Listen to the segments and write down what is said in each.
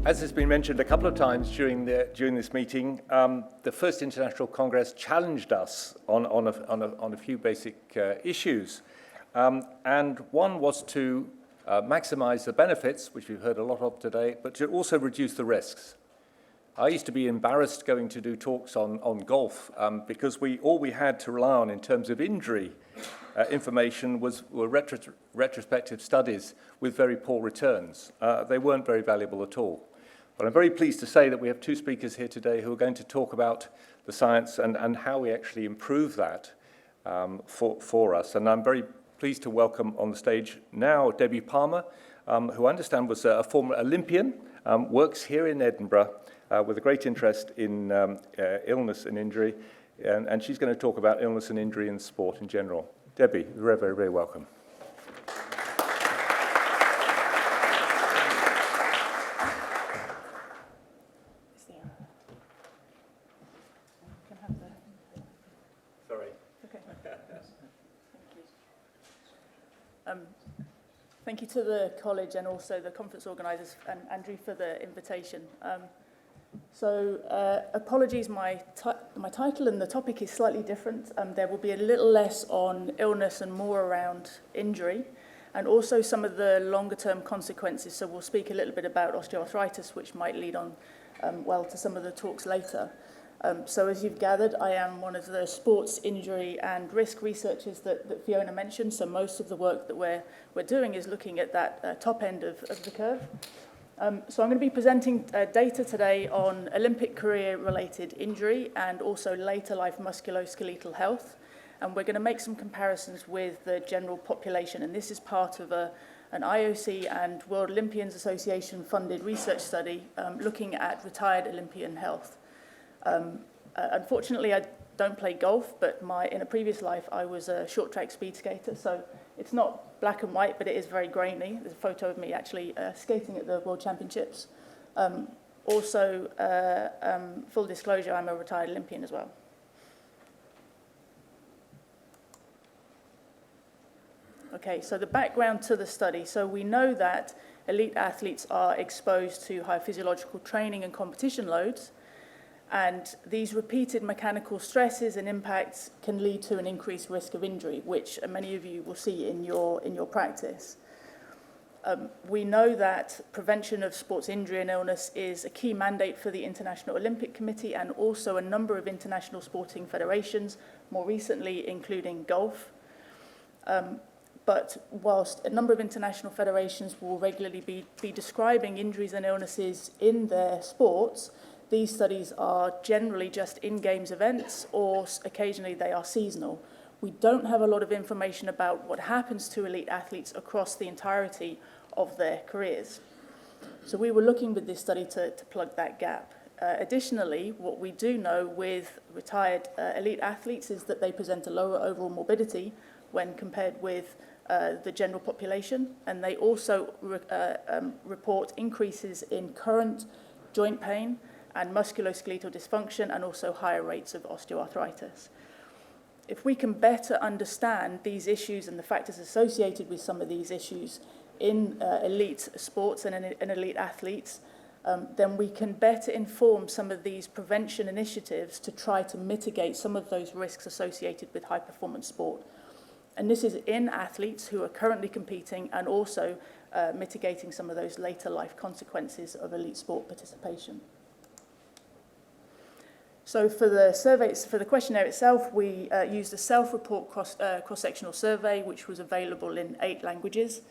As has been mentioned a couple of times during this meeting, the first International Congress challenged us on a few basic issues. And one was to maximize the benefits, which we've heard a lot of today, but to also reduce the risks. I used to be embarrassed going to do talks on golf because all we had to rely on in terms of injury information were retrospective studies with very poor returns. They weren't very valuable at all. But I'm very pleased to say that we have two speakers here today who are going to talk about the science and how we actually improve that for us. And I'm very pleased to welcome on the stage now Debbie Palmer, who I understand was a former Olympian, works here in Edinburgh with a great interest in illness and injury, and she's going to talk about illness and injury in sport in general. Debbie, very, very, very welcome. Thank you to the college and also the conference organisers and Andrew for the invitation. Apologies, my title and the topic is slightly different. There will be a little less on illness and more around injury, and also some of the longer term consequences. So we'll speak a little bit about osteoarthritis, which might lead on well to some of the talks later. So as you've gathered, I am one of the sports injury and risk researchers that Fiona mentioned. So most of the work that we're doing is looking at that top end of the curve. So I'm going to be presenting data today on Olympic career-related injury and also later life musculoskeletal health. And we're going to make some comparisons with the general population. And this is part of an IOC and World Olympians Association funded research study looking at retired Olympian health. Unfortunately, I don't play golf, but in a previous life, I was a short track speed skater. So it's not black and white, but it is very grainy. There's a photo of me actually skating at the World Championships. Also, full disclosure, I'm a retired Olympian as well. Okay, so the background to the study. So we know that elite athletes are exposed to high physiological training and competition loads. And these repeated mechanical stresses and impacts can lead to an increased risk of injury, which many of you will see in your practice. We know that prevention of sports injury and illness is a key mandate for the International Olympic Committee and also a number of international sporting federations, more recently including golf. But whilst a number of international federations will regularly be describing injuries and illnesses in their sports, these studies are generally just in-games events, or occasionally they are seasonal. We don't have a lot of information about what happens to elite athletes across the entirety of their careers. So we were looking with this study to plug that gap. Additionally, what we do know with retired elite athletes is that they present a lower overall morbidity when compared with the general population, and they also report increases in current joint pain and musculoskeletal dysfunction, and also higher rates of osteoarthritis. If we can better understand these issues and the factors associated with some of these issues in elite sports and in elite athletes, then we can better inform some of these prevention initiatives to try to mitigate some of those risks associated with high-performance sport. And this is in athletes who are currently competing and also mitigating some of those later life consequences of elite sport participation. So for the surveys, for the questionnaire itself, we used a self-report cross-sectional survey, which was available in 8 languages.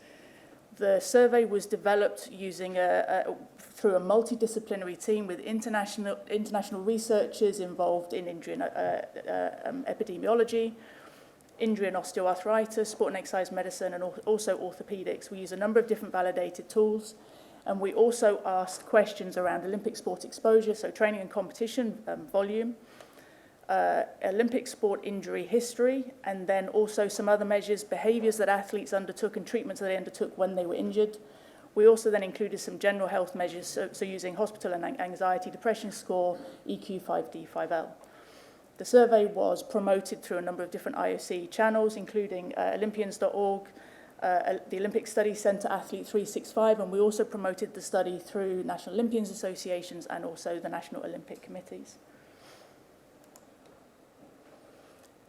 The survey was developed using through a multidisciplinary team with international researchers involved in injury and epidemiology, injury and osteoarthritis, sport and exercise medicine, and also orthopedics. We use a number of different validated tools. And we also asked questions around Olympic sport exposure, so training and competition volume, Olympic sport injury history, and then also some other measures, behaviours that athletes undertook and treatments that they undertook when they were injured. We also then included some general health measures, so using hospital and anxiety, depression score, EQ 5D, 5L. The survey was promoted through a number of different IOC channels, including Olympians.org, the Olympic Study Centre Athlete 365, and we also promoted the study through National Olympians Associations and also the National Olympic Committees.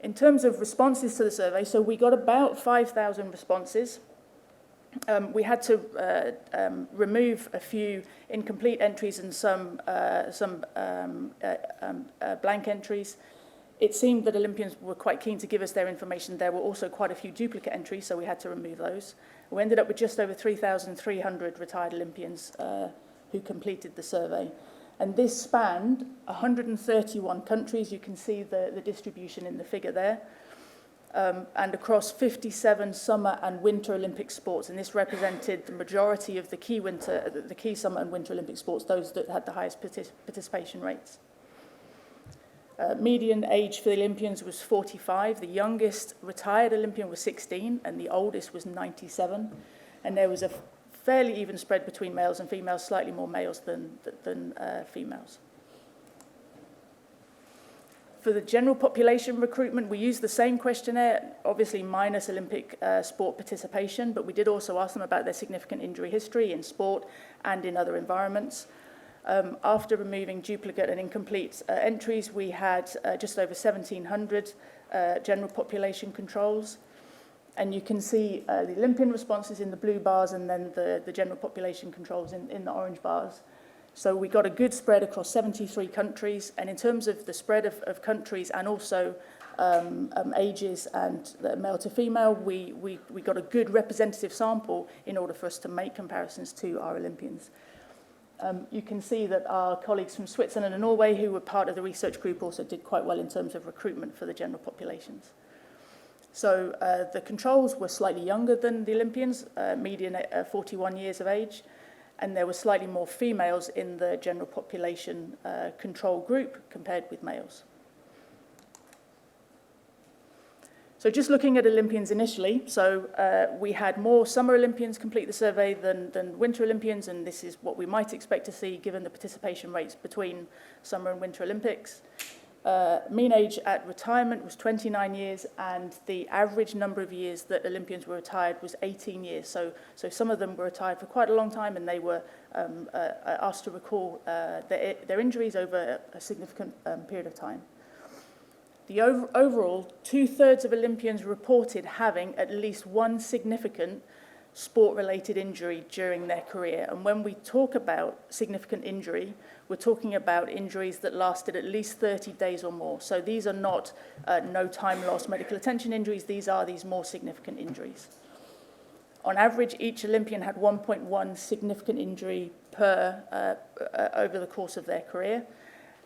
In terms of responses to the survey, so we got about 5,000 responses. We had to remove a few incomplete entries and some blank entries. It seemed that Olympians were quite keen to give us their information. There were also quite a few duplicate entries, so we had to remove those. We ended up with just over 3,300 retired Olympians who completed the survey. And this spanned 131 countries. You can see the distribution in the figure there. And across 57 summer and winter Olympic sports. And this represented the majority of the key summer and winter Olympic sports, those that had the highest participation rates. Median age for the Olympians was 45. The youngest retired Olympian was 16, and the oldest was 97. And there was a fairly even spread between males and females, slightly more males than females. For the general population recruitment, we used the same questionnaire, obviously minus Olympic sport participation, but we did also ask them about their significant injury history in sport and in other environments. After removing duplicate and incomplete entries, we had just over 1,700 general population controls. And you can see the Olympian responses in the blue bars and then the general population controls in the orange bars. So we got a good spread across 73 countries. And in terms of the spread of countries and also ages and male to female, we got a good representative sample in order for us to make comparisons to our Olympians. You can see that our colleagues from Switzerland and Norway, who were part of the research group, also did quite well in terms of recruitment for the general populations. So the controls were slightly younger than the Olympians, median 41 years of age, and there were slightly more females in the general population control group compared with males. So just looking at Olympians initially, so we had more summer Olympians complete the survey than winter Olympians, and this is what we might expect to see given the participation rates between summer and winter Olympics. Mean age at retirement was 29 years, and the average number of years that Olympians were retired was 18 years. So some of them were retired for quite a long time, and they were asked to recall their injuries over a significant period of time. The overall, 2/3 of Olympians reported having at least one significant sport-related injury during their career. And when we talk about significant injury, we're talking about injuries that lasted at least 30 days or more. So these are not no time loss medical attention injuries. These are these more significant injuries. On average, each Olympian had 1.1 significant injury per over the course of their career.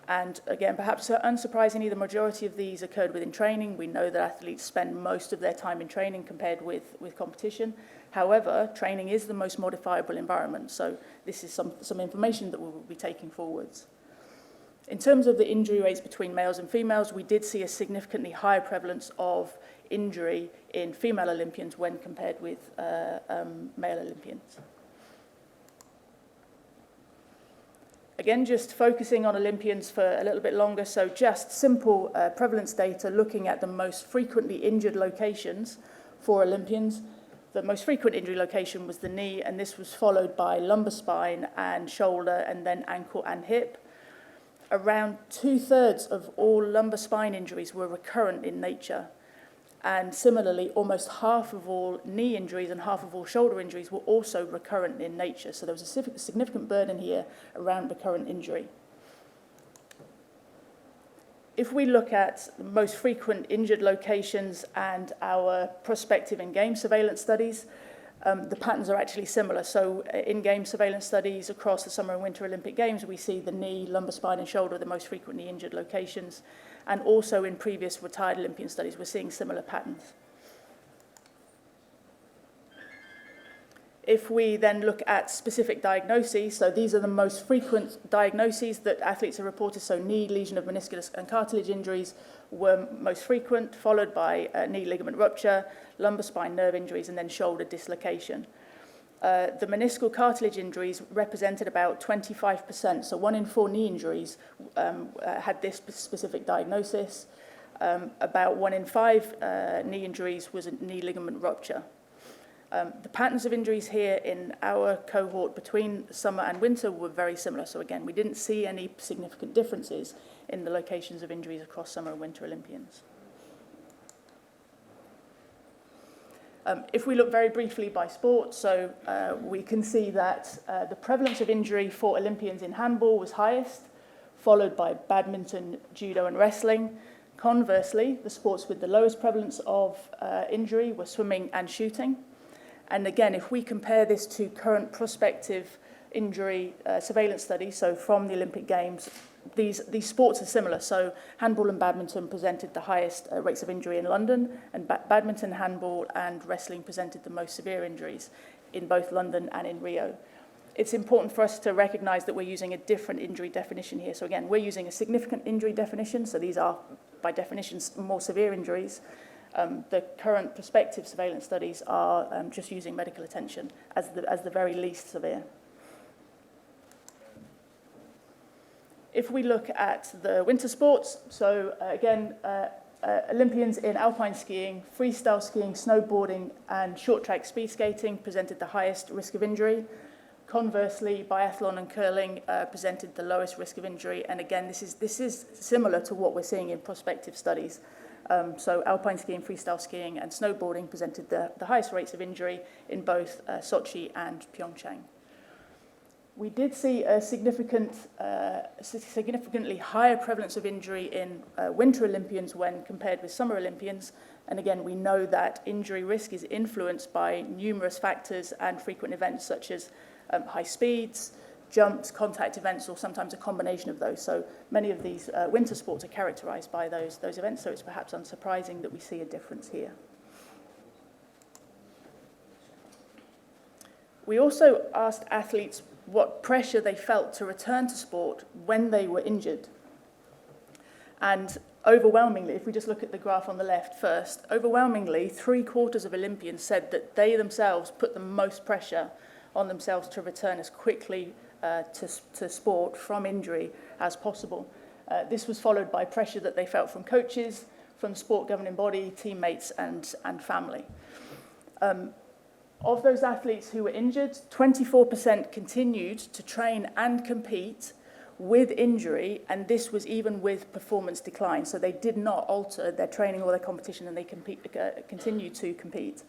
And again, perhaps unsurprisingly, the majority of these occurred within training. We know that athletes spend most of their time in training compared with competition. However, training is the most modifiable environment, so this is some information that we will be taking forwards. In terms of the injury rates between males and females, we did see a significantly higher prevalence of injury in female Olympians when compared with male Olympians. Again, just focusing on Olympians for a little bit longer, so just simple prevalence data looking at the most frequently injured locations for Olympians. The most frequent injury location was the knee, and this was followed by lumbar spine and shoulder, and then ankle and hip. Around 2/3 of all lumbar spine injuries were recurrent in nature. And similarly, almost half of all knee injuries and half of all shoulder injuries were also recurrent in nature. So there was a significant burden here around recurrent injury. If we look at the most frequent injured locations and our prospective and game surveillance studies, the patterns are actually similar. So in game surveillance studies across the Summer and Winter Olympic Games, we see the knee, lumbar spine and shoulder are the most frequently injured locations. And also in previous retired Olympian studies, we're seeing similar patterns. If we then look at specific diagnoses, so these are the most frequent diagnoses that athletes are reported. So knee lesion of meniscus and cartilage injuries were most frequent, followed by knee ligament rupture, lumbar spine nerve injuries, and then shoulder dislocation. The meniscal cartilage injuries represented about 25%, so 1 in 4 knee injuries had this specific diagnosis. About 1 in 5 knee injuries was a knee ligament rupture. The patterns of injuries here in our cohort between summer and winter were very similar. So again, we didn't see any significant differences in the locations of injuries across summer and winter Olympians. If we look very briefly by sport, so we can see that the prevalence of injury for Olympians in handball was highest, followed by badminton, judo and wrestling. Conversely, the sports with the lowest prevalence of injury were swimming and shooting. And again, if we compare this to current prospective injury surveillance studies, so from the Olympic Games, these sports are similar. So handball and badminton presented the highest rates of injury in London, and badminton, handball and wrestling presented the most severe injuries in both London and in Rio. It's important for us to recognize that we're using a different injury definition here. So again, we're using a significant injury definition, so these are, by definition, more severe injuries. The current prospective surveillance studies are just using medical attention as the very least severe. If we look at the winter sports, so again, Olympians in alpine skiing, freestyle skiing, snowboarding, and short track speed skating presented the highest risk of injury. Conversely, biathlon and curling presented the lowest risk of injury. And again, this is similar to what we're seeing in prospective studies. So alpine skiing, freestyle skiing, and snowboarding presented the highest rates of injury in both Sochi and Pyeongchang. We did see a significantly higher prevalence of injury in Winter Olympians when compared with Summer Olympians. And again, we know that injury risk is influenced by numerous factors and frequent events such as high speeds, jumps, contact events, or sometimes a combination of those. So many of these winter sports are characterized by those events, so it's perhaps unsurprising that we see a difference here. We also asked athletes what pressure they felt to return to sport when they were injured. And overwhelmingly, if we just look at the graph on the left first, overwhelmingly, 3/4 of Olympians said that they themselves put the most pressure on themselves to return as quickly to sport from injury as possible. This was followed by pressure that they felt from coaches, from the sport governing body, teammates, and family. Of those athletes who were injured, 24% continued to train and compete with injury, and this was even with performance decline. So they did not alter their training or their competition, and they continued to compete.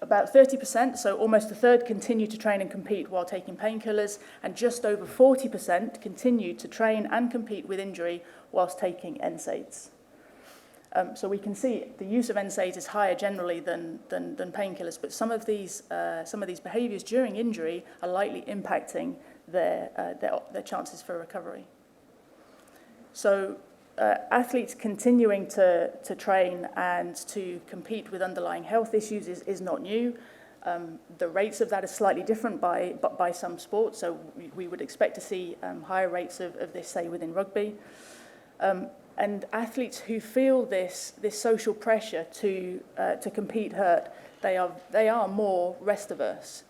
About 30%, so almost a third, continued to train and compete while taking painkillers, and just over 40% continued to train and compete with injury whilst taking NSAIDs. So we can see the use of NSAIDs is higher generally than painkillers, but some of these behaviours during injury are likely impacting their chances for recovery. So athletes continuing to train and to compete with underlying health issues is not new. The rates of that are slightly different by some sports, so we would expect to see higher rates of this, say, within rugby. And athletes who feel this social pressure to compete hurt, they are more rest averse.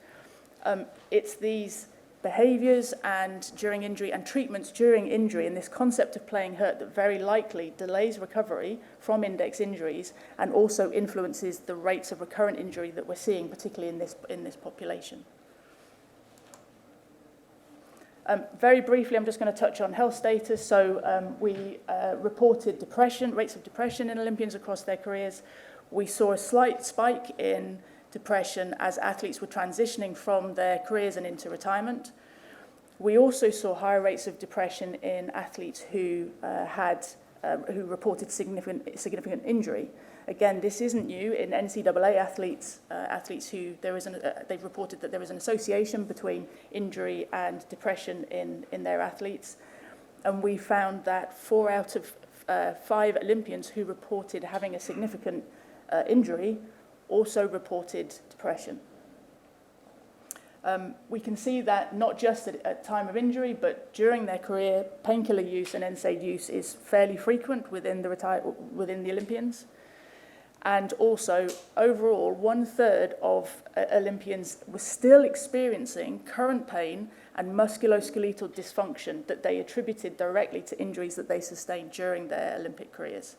It's these behaviours and during injury and treatments during injury and this concept of playing hurt that very likely delays recovery from index injuries and also influences the rates of recurrent injury that we're seeing, particularly in this population. Very briefly, I'm just going to touch on health status. So we reported rates of depression in Olympians across their careers. We saw a slight spike in depression as athletes were transitioning from their careers and into retirement. We also saw higher rates of depression in athletes who reported significant injury. Again, this isn't new. In NCAA athletes who they've reported that there is an association between injury and depression in their athletes, and we found that 4 out of 5 Olympians who reported having a significant injury also reported depression. We can see that not just at time of injury, but during their career, painkiller use and NSAID use is fairly frequent within the Olympians. And also, overall, 1/3 of Olympians were still experiencing current pain and musculoskeletal dysfunction that they attributed directly to injuries that they sustained during their Olympic careers.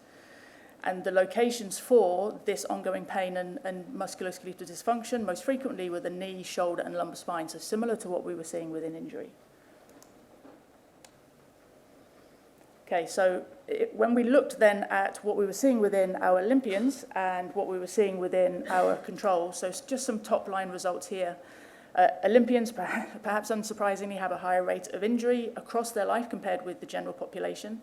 And the locations for this ongoing pain and musculoskeletal dysfunction most frequently were the knee, shoulder, and lumbar spine, so similar to what we were seeing within injury. Okay, so when we looked then at what we were seeing within our Olympians and what we were seeing within our controls, so just some top-line results here. Olympians, perhaps unsurprisingly, have a higher rate of injury across their life compared with the general population.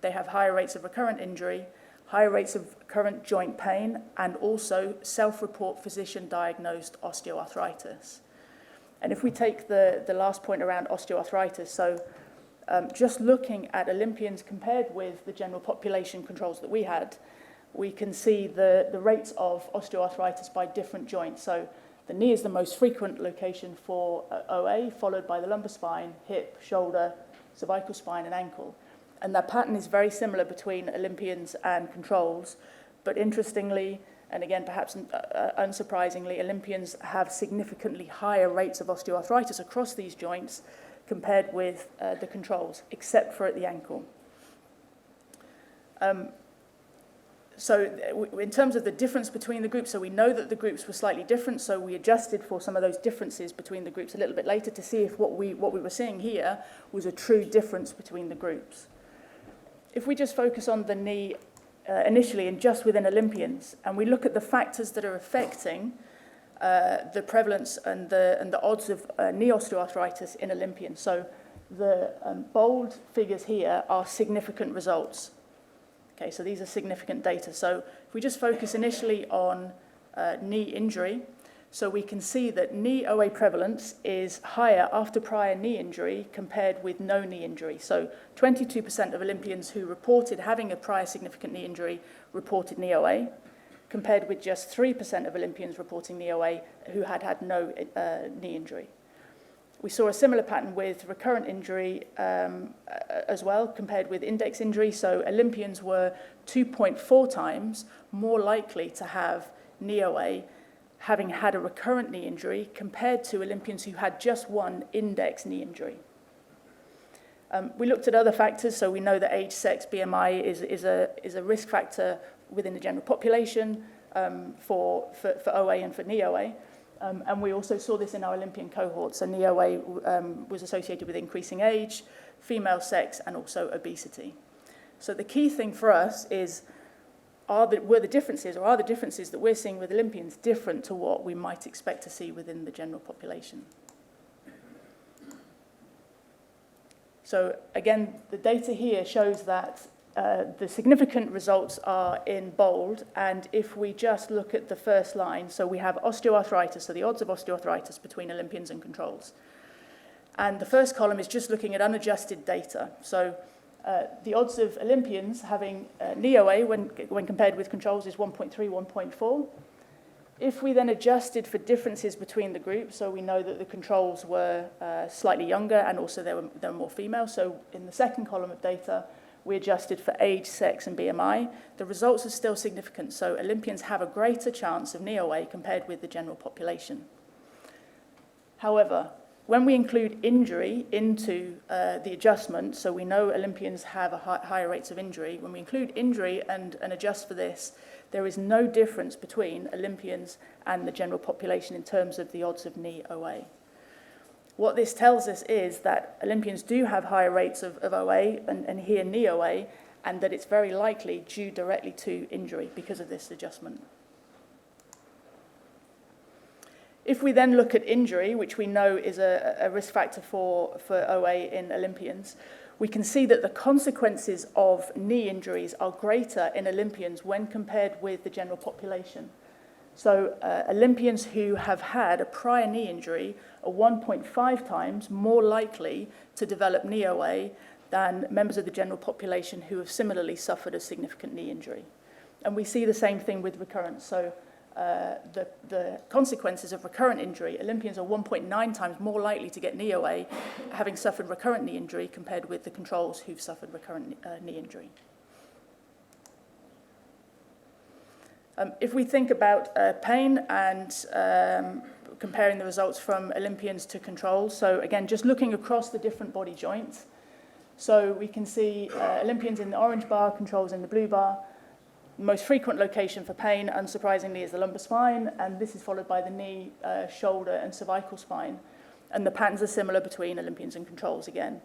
They have higher rates of recurrent injury, higher rates of current joint pain, and also self-report physician-diagnosed osteoarthritis. And if we take the last point around osteoarthritis, so just looking at Olympians compared with the general population controls that we had, we can see the rates of osteoarthritis by different joints. So the knee is the most frequent location for OA, followed by the lumbar spine, hip, shoulder, cervical spine, and ankle. And that pattern is very similar between Olympians and controls. But interestingly, and again, perhaps unsurprisingly, Olympians have significantly higher rates of osteoarthritis across these joints compared with the controls, except for at the ankle. So in terms of the difference between the groups, so we know that the groups were slightly different, so we adjusted for some of those differences between the groups a little bit later to see if what we were seeing here was a true difference between the groups. If we just focus on the knee initially and just within Olympians, and we look at the factors that are affecting the prevalence and the odds of knee osteoarthritis in Olympians. So the bold figures here are significant results. Okay, so these are significant data. So if we just focus initially on knee injury, so we can see that knee OA prevalence is higher after prior knee injury compared with no knee injury. So 22% of Olympians who reported having a prior significant knee injury reported knee OA, compared with just 3% of Olympians reporting knee OA who had no knee injury. We saw a similar pattern with recurrent injury as well, compared with index injury. So Olympians were 2.4 times more likely to have knee OA having had a recurrent knee injury compared to Olympians who had just one index knee injury. We looked at other factors, so we know that age, sex, BMI is a risk factor within the general population for OA and for knee OA. And we also saw this in our Olympian cohort. So knee OA was associated with increasing age, female sex, and also obesity. So the key thing for us is, are the differences that we're seeing with Olympians different to what we might expect to see within the general population? So again, the data here shows that the significant results are in bold, and if we just look at the first line, so we have osteoarthritis, so the odds of osteoarthritis between Olympians and controls. And the first column is just looking at unadjusted data. So the odds of Olympians having knee OA when compared with controls is 1.3, 1.4. If we then adjusted for differences between the groups, so we know that the controls were slightly younger and also they were more female, so in the second column of data, we adjusted for age, sex, and BMI. The results are still significant, so Olympians have a greater chance of knee OA compared with the general population. However, when we include injury into the adjustment, so we know Olympians have higher rates of injury, when we include injury and adjust for this, there is no difference between Olympians and the general population in terms of the odds of knee OA. What this tells us is that Olympians do have higher rates of OA and here knee OA, and that it's very likely due directly to injury because of this adjustment. If we then look at injury, which we know is a risk factor for OA in Olympians, we can see that the consequences of knee injuries are greater in Olympians when compared with the general population. So Olympians who have had a prior knee injury are 1.5 times more likely to develop knee OA than members of the general population who have similarly suffered a significant knee injury. And we see the same thing with recurrence. So the consequences of recurrent injury, Olympians are 1.9 times more likely to get knee OA having suffered recurrent knee injury compared with the controls who've suffered recurrent knee injury. If we think about pain and comparing the results from Olympians to controls, so again, just looking across the different body joints, so we can see Olympians in the orange bar, controls in the blue bar. most frequent location for pain, unsurprisingly, is the lumbar spine, and this is followed by the knee, shoulder, and cervical spine. And the patterns are similar between Olympians and controls again.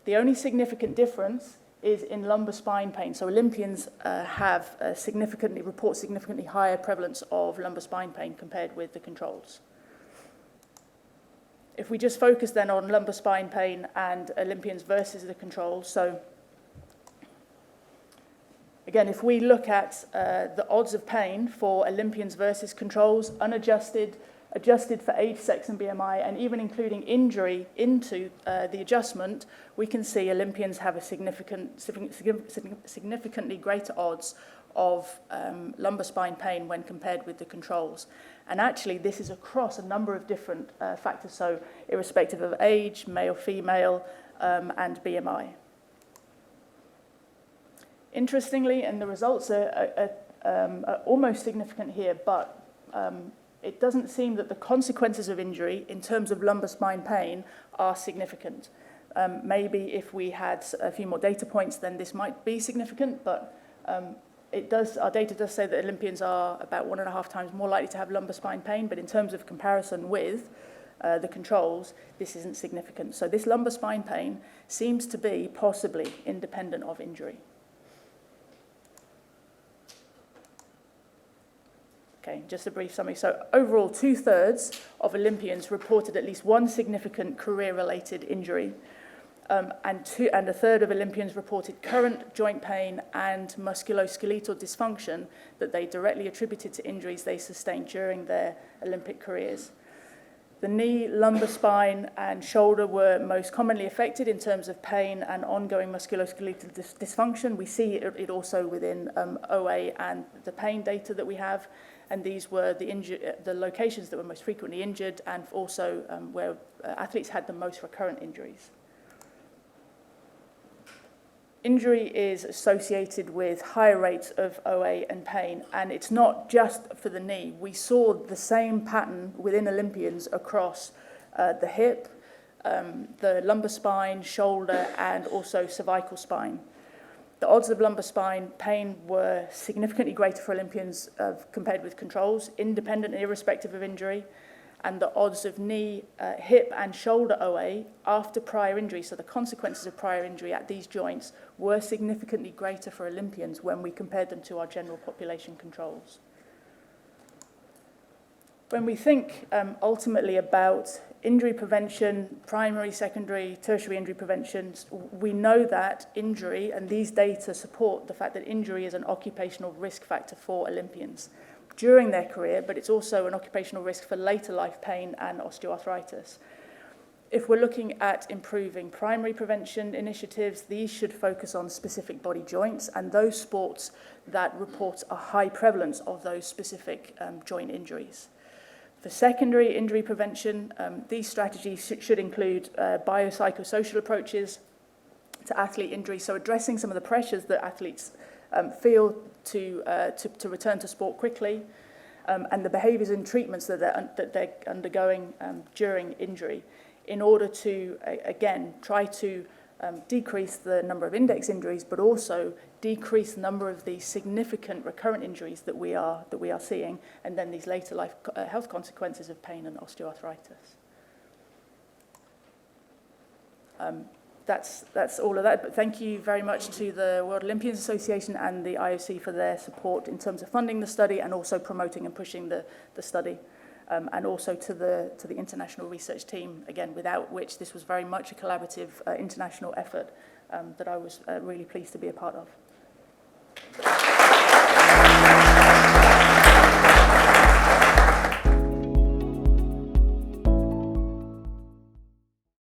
The only significant difference is in lumbar spine pain. So Olympians report significantly higher prevalence of lumbar spine pain compared with the controls. If we just focus then on lumbar spine pain and Olympians versus the controls, so again, if we look at the odds of pain for Olympians versus controls, unadjusted, adjusted for age, sex, and BMI, and even including injury into the adjustment, we can see Olympians have a significantly greater odds of lumbar spine pain when compared with the controls. And actually, this is across a number of different factors, so irrespective of age, male, female, and BMI. Interestingly, and the results are almost significant here, but it doesn't seem that the consequences of injury in terms of lumbar spine pain are significant. Maybe if we had a few more data points, then this might be significant, but our data does say that Olympians are about 1.5 times more likely to have lumbar spine pain, but in terms of comparison with the controls, this isn't significant. So this lumbar spine pain seems to be possibly independent of injury. Okay, just a brief summary. So overall, 2/3 of Olympians reported at least one significant career-related injury, and 1/3 of Olympians reported current joint pain and musculoskeletal dysfunction that they directly attributed to injuries they sustained during their Olympic careers. The knee, lumbar spine, and shoulder were most commonly affected in terms of pain and ongoing musculoskeletal dysfunction. We see it also within OA and the pain data that we have. And these were the locations that were most frequently injured and also where athletes had the most recurrent injuries. Injury is associated with higher rates of OA and pain, and it's not just for the knee. We saw the same pattern within Olympians across the hip, the lumbar spine, shoulder, and also cervical spine. The odds of lumbar spine pain were significantly greater for Olympians compared with controls, independent and irrespective of injury, and the odds of knee, hip, and shoulder OA after prior injury, so the consequences of prior injury at these joints, were significantly greater for Olympians when we compared them to our general population controls. When we think ultimately about injury prevention, primary, secondary, tertiary injury prevention, we know that injury, and these data support the fact that injury is an occupational risk factor for Olympians during their career, but it's also an occupational risk for later life pain and osteoarthritis. If we're looking at improving primary prevention initiatives, these should focus on specific body joints and those sports that report a high prevalence of those specific joint injuries. For secondary injury prevention, these strategies should include biopsychosocial approaches to athlete injury, so addressing some of the pressures that athletes feel to return to sport quickly, and the behaviours and treatments that they're undergoing during injury, in order to, again, try to decrease the number of index injuries, but also decrease the number of the significant recurrent injuries that we are seeing, and then these later life health consequences of pain and osteoarthritis. That's all of that, but thank you very much to the World Olympians Association and the IOC for their support in terms of funding the study and also promoting and pushing the study, and also to the international research team, again, without which this was very much a collaborative international effort that I was really pleased to be a part of.